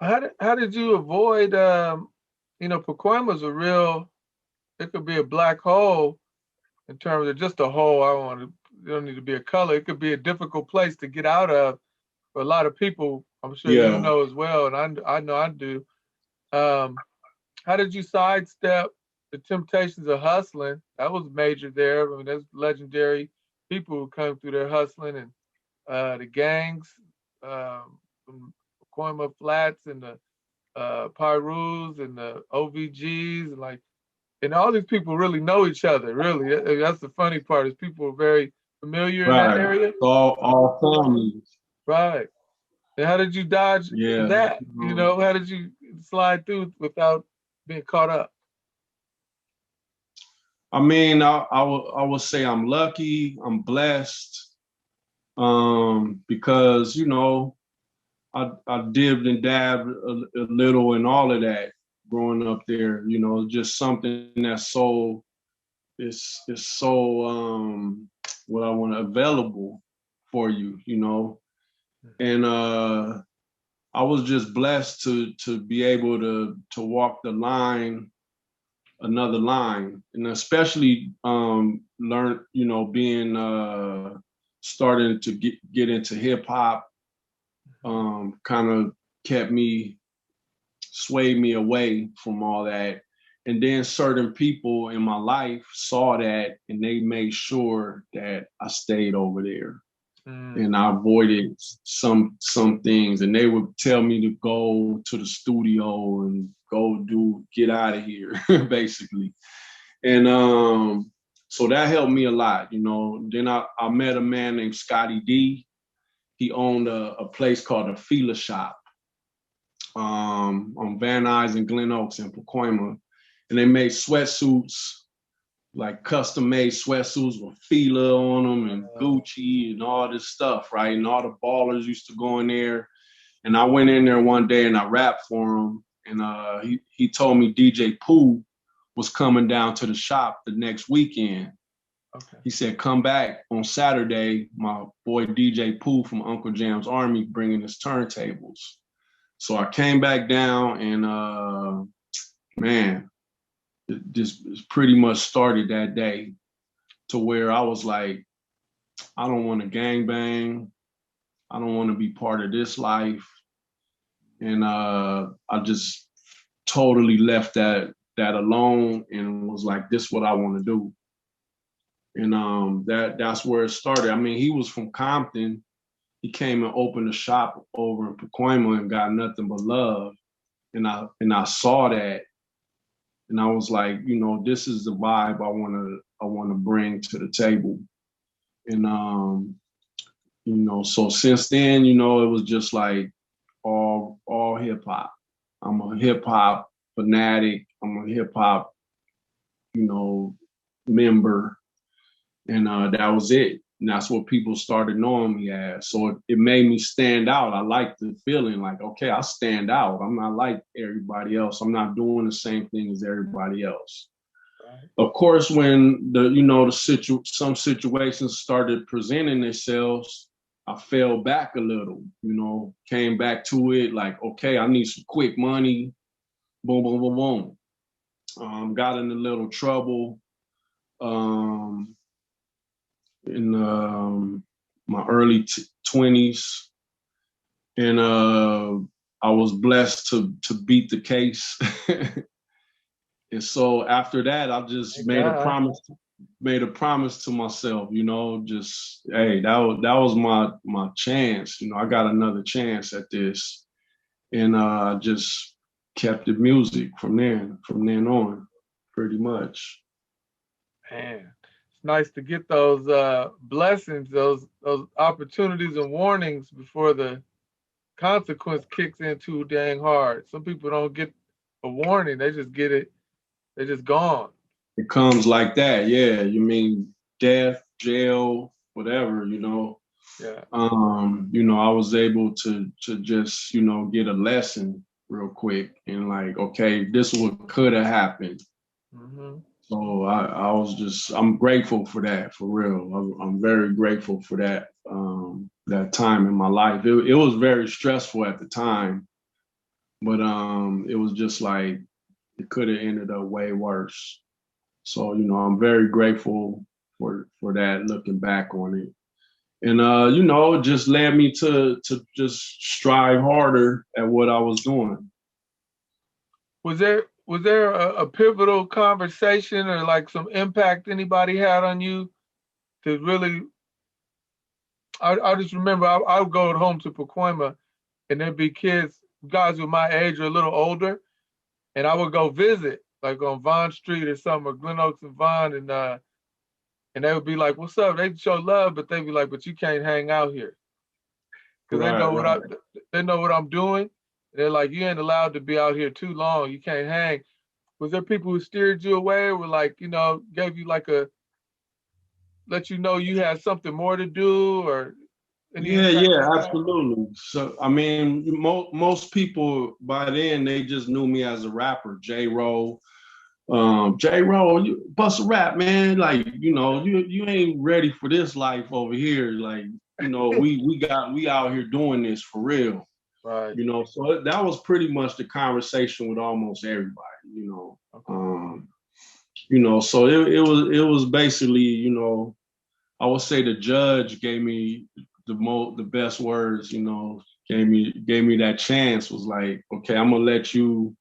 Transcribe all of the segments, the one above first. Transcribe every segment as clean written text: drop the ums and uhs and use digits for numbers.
How did you avoid Pacoima's a real, it could be a black hole in terms of just a hole. I don't want to, it don't need to be a color. It could be a difficult place to get out of for a lot of people. I'm sure you Yeah. know as well, and I know I do. Um, how did you sidestep the temptations of hustling? That was major there. I mean, there's legendary people who come through there hustling, and the gangs, from Pacoima Flats and the Pyrus and the OVGs, and like, and all these people really know each other. Really, that's the funny part is people are very familiar in that Right. area. All families. Right. And how did you dodge Yeah. that? How did you slide through without being caught up? I mean, I would say I'm lucky, I'm blessed, because I dibbed and dabbed a little in all of that growing up there. Just something that's so what I want available for you. And I was just blessed to be able to walk the line, another line, and especially learn, being starting to get into hip hop, kind of kept me, swayed me away from all that. And then certain people in my life saw that and they made sure that I stayed over there Mm. and I avoided some things. And they would tell me to go to the studio and get out of here, basically. And so that helped me a lot. Then I met a man named Scotty D. He owned a place called the Fila Shop, on Van Nuys and Glen Oaks in Pacoima. And they made sweatsuits, like custom made sweatsuits with Fila on them and Gucci and all this stuff, right? And all the ballers used to go in there. And I went in there one day and I rapped for him. And he told me DJ Pooh was coming down to the shop the next weekend. Okay. He said, come back on Saturday. My boy DJ Pooh from Uncle Jam's Army bringing his turntables. So I came back down and man, this pretty much started that day to where I was like, I don't want to gang bang. I don't want to be part of this life. And I just totally left that alone and was like, this is what I want to do. And that's where it started. I mean, he was from Compton. He came and opened a shop over in Pacoima and got nothing but love. And I saw that, and I was like, this is the vibe I want to bring to the table. And so since then, it was just like all hip hop. I'm a hip hop fanatic. I'm a hip hop, member, and that was it. And that's what people started knowing me as. So it made me stand out. I like the feeling like, okay, I stand out. I'm not like everybody else. I'm not doing the same thing as everybody else. Right. Of course, when some situations started presenting themselves, I fell back a little, came back to it like, okay, I need some quick money. Boom, boom, boom, boom. Got in a little trouble. In my early 20s, and I was blessed to beat the case. And so after that, I just Thank made a God. promise to myself, just, hey, that was my chance. I got another chance at this, and I just kept the music from then on, pretty much. Man, it's nice to get those blessings, those opportunities and warnings before the consequence kicks in too dang hard. Some people don't get a warning; they just get it. They're just gone. It comes like that, yeah. You mean death, jail, whatever. Yeah. I was able to just, get a lesson real quick and like, okay, this is what could have happened. Hmm. So I'm grateful for that, for real. I'm very grateful for that time in my life. It was very stressful at the time, but it was just like it could have ended up way worse. So, you know, I'm very grateful for that, looking back on it. And you know, it just led me to just strive harder at what I was doing. Was there a pivotal conversation or like some impact anybody had on you to really? I just remember I would go home to Pacoima and there'd be kids, guys with my age or a little older, and I would go visit like on Vaughn Street or something, or Glen Oaks and Vaughn, and they would be like, "What's up?" They'd show love, but they'd be like, "But you can't hang out here," because Right, right. they know what I'm doing. They're like, "You ain't allowed to be out here too long. You can't hang." Was there people who steered you away, or were like, gave you like let you know you had something more to do, or any Yeah, impact yeah, like that? absolutely. So, I mean, most people by then they just knew me as a rapper, J. Roll. J. Roll, you bust a rap, man. Like, you know, you ain't ready for this life over here. Like, you know, we out here doing this for real. Right. You know, so that was pretty much the conversation with almost everybody. Okay. So it was basically, you know, I would say the judge gave me the best words, you know, gave me that chance, was like, okay, I'm gonna let you,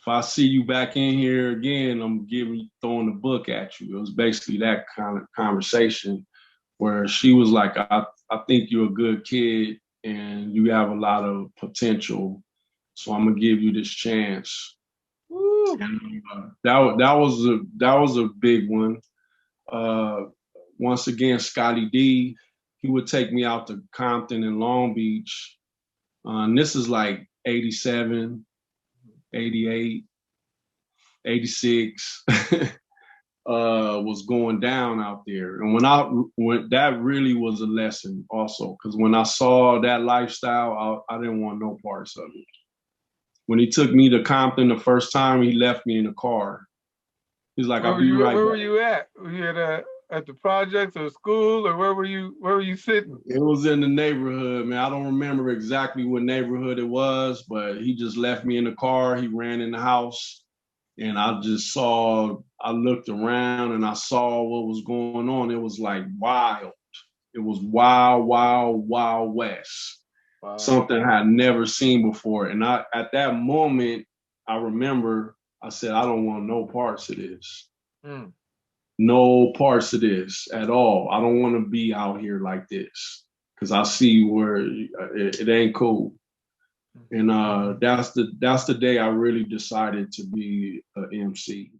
if I see you back in here again, I'm throwing the book at you. It was basically that kind of conversation where she was like, I think you're a good kid and you have a lot of potential. So I'm gonna give you this chance. Woo. And that was a big one. Uh, Once again, Scotty D, he would take me out to Compton and Long Beach. And this is like 87, 88, 86. Was going down out there. And when that really was a lesson also, because when I saw that lifestyle, I didn't want no parts of it. When he took me to Compton the first time, he left me in the car. He's like, Where I'll were be you? right Where back. were you at? Were you at the projects or school, or where were you? Where were you sitting? It was in the neighborhood, man. I don't remember exactly what neighborhood it was, but he just left me in the car. He ran in the house, and I looked around and I saw what was going on. It was like wild. It was wild, wild, wild west. Wow. Something I had never seen before. And at that moment, I remember I said, I don't want no parts of this. Mm. No parts of this at all. I don't want to be out here like this because I see where it ain't cool. And that's the day I really decided to be an MC.